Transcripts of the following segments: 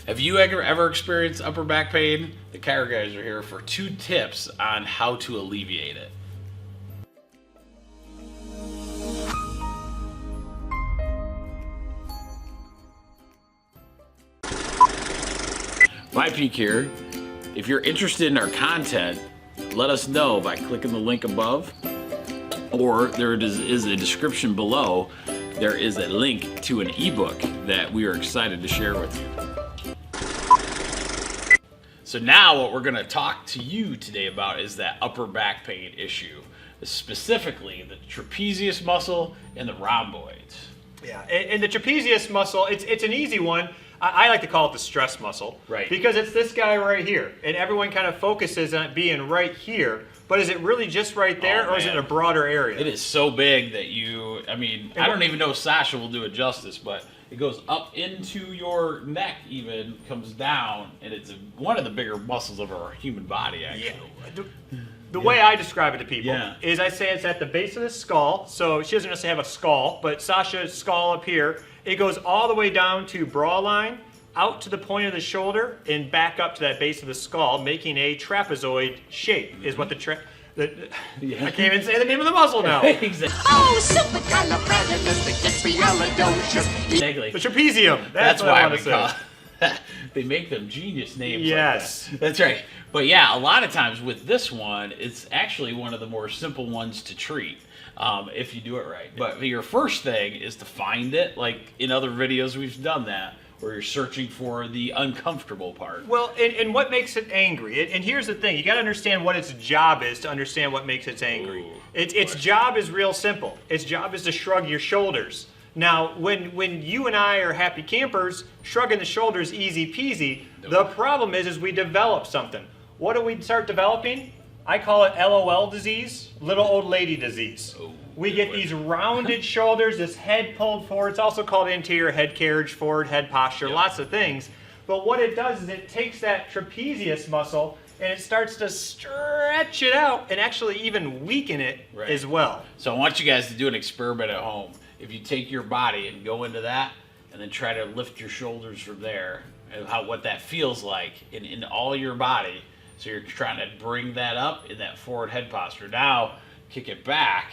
Have you ever experienced upper back pain? The Chiro guys are here for 2 tips on how to alleviate it. MYePEAK here. If you're interested in our content, let us know by clicking the link above, or there is a description below. There is a link to an ebook that we are excited to share with you. So now what we're going to talk to you today about is that upper back pain issue, specifically the trapezius muscle and the rhomboids. Yeah, and the trapezius muscle, it's an easy one. I like to call it the stress muscle. Right. Because it's this guy right here. And everyone kind of focuses on it being right here. But is it really just right there, or is it in a broader area? It is so big that I don't even know if Sasha will do it justice, but it goes up into your neck even, comes down, and it's one of the bigger muscles of our human body, actually. Yeah. The way I describe it to people is I say it's at the base of the skull. So she doesn't necessarily have a skull, but Sasha's skull up here, it goes all the way down to brow line, out to the point of the shoulder, and back up to that base of the skull, making a trapezoid shape, is what I can't even say the name of the muscle now. Exactly. Oh, supercalifragilisticexpialidocious. Exactly. The trapezium. That's what why I want to say. They make them genius names. Yes. Like that. That's right. But yeah, a lot of times with this one, it's actually one of the more simple ones to treat if you do it right. But your first thing is to find it. Like in other videos, we've done that, where you're searching for the uncomfortable part. Well, and what makes it angry? And here's the thing: you got to understand what its job is to understand what makes it angry. Ooh, its job is real simple. Its job is to shrug your shoulders. Now, when you and I are happy campers, shrugging the shoulders easy peasy. Nope. The problem is we develop something. What do we start developing? I call it LOL disease, little old lady disease. Oh, we get these rounded shoulders, this head pulled forward. It's also called anterior head carriage, forward head posture, lots of things. But what it does is it takes that trapezius muscle and it starts to stretch it out and actually even weaken it as well. So I want you guys to do an experiment at home. If you take your body and go into that and then try to lift your shoulders from there, and what that feels like in all your body. So you're trying to bring that up in that forward head posture. Now kick it back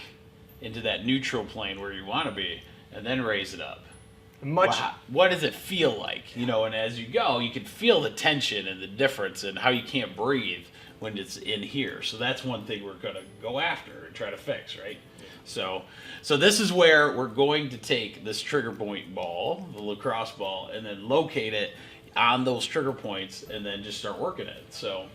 into that neutral plane where you want to be, and then raise it up. What does it feel like? You know, and as you go, you can feel the tension and the difference and how you can't breathe when it's in here. So that's one thing we're going to go after and try to fix, right? So this is where we're going to take this trigger point ball, the lacrosse ball, and then locate it on those trigger points and then just start working it. So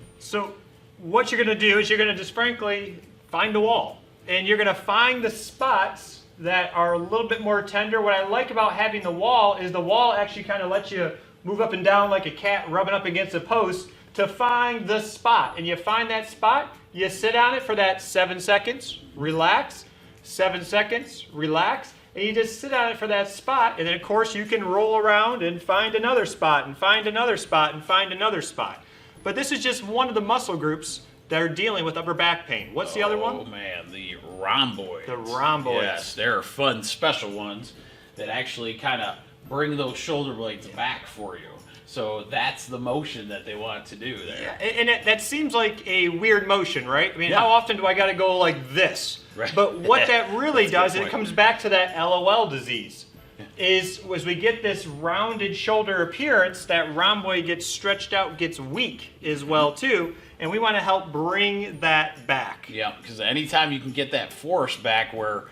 what you're going to do is you're going to just frankly find the wall. And you're going to find the spots that are a little bit more tender. What I like about having the wall is the wall actually kind of lets you move up and down like a cat rubbing up against a post to find the spot. And you find that spot, you sit on it for that 7 seconds, relax, 7 seconds, relax, and you just sit on it for that spot. And then of course you can roll around and find another spot and find another spot and find another spot. But this is just one of the muscle groups that are dealing with upper back pain. What's the other one? Oh man, the rhomboids. The rhomboids. Yes, they're fun special ones that actually kind of bring those shoulder blades back for you. So that's the motion that they want to do there. Yeah, and that seems like a weird motion, right? I mean, how often do I got to go like this? Right. But what that really does, good and it comes back to that LOL disease, is as we get this rounded shoulder appearance, that rhomboid gets stretched out, gets weak as well too, and we want to help bring that back. Yeah, because anytime you can get that force back, where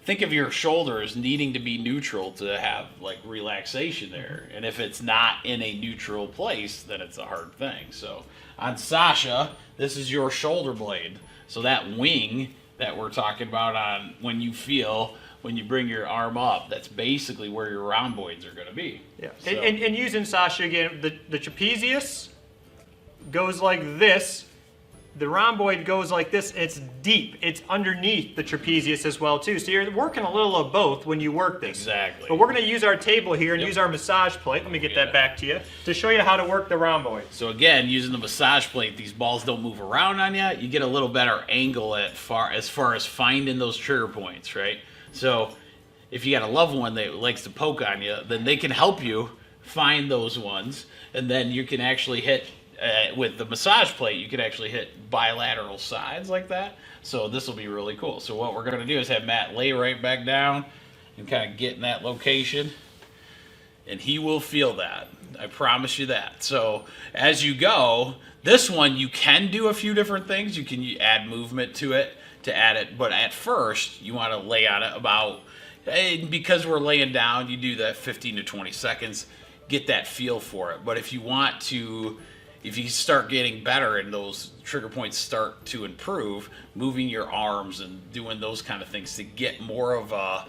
think of your shoulders needing to be neutral to have like relaxation there, and if it's not in a neutral place, then it's a hard thing. So on Sasha, this is your shoulder blade. So that wing that we're talking about on when you bring your arm up, that's basically where your rhomboids are going to be. Yeah, So, and using Sasha again, the trapezius goes like this. The rhomboid goes like this. It's deep. It's underneath the trapezius as well too. So you're working a little of both when you work this. Exactly. But we're going to use our table here and use our massage plate. Let me get that back to you to show you how to work the rhomboid. So again, using the massage plate, these balls don't move around on you. You get a little better angle as far as finding those trigger points, right? So if you got a loved one that likes to poke on you, then they can help you find those ones, and then you can actually hit, with the massage plate, you can actually hit bilateral sides like that. So this will be really cool. So what we're going to do is have Matt lay right back down and kind of get in that location, and he will feel that. I promise you that. So as you go, this one you can do a few different things. You can add movement to it to add it, but at first you want to lay on it about, because we're laying down, you do that 15 to 20 seconds, get that feel for it. But if you want to, if you start getting better and those trigger points start to improve, moving your arms and doing those kind of things to get more of a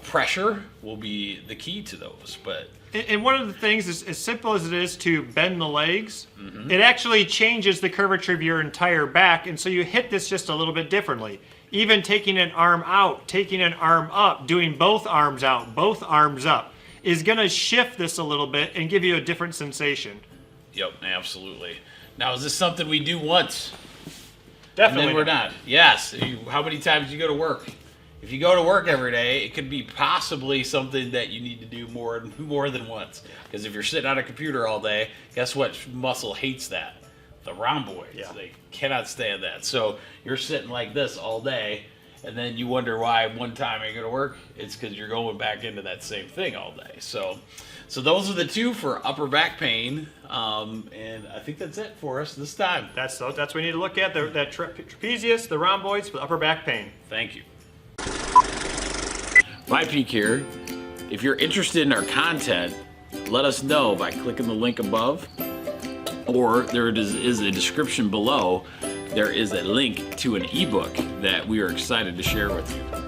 pressure will be the key to those. But and one of the things is, as simple as it is to bend the legs, it actually changes the curvature of your entire back, and so you hit this just a little bit differently. Even taking an arm out, taking an arm up, doing both arms out, both arms up, is going to shift this a little bit and give you a different sensation. Yep, absolutely. Now, is this something we do once? Definitely. And then we're not. Yes. How many times do you go to work? If you go to work every day, it could be possibly something that you need to do more than once. Because if you're sitting on a computer all day, guess what muscle hates that? The rhomboids. Yeah. They cannot stand that. So you're sitting like this all day, and then you wonder why one time you go to work. It's because you're going back into that same thing all day. So those are the two for upper back pain, and I think that's it for us this time. That's what we need to look at, that trapezius, the rhomboids for upper back pain. Thank you. MYePEAK here. If you're interested in our content, let us know by clicking the link above, or there is a description below. There is a link to an ebook that we are excited to share with you.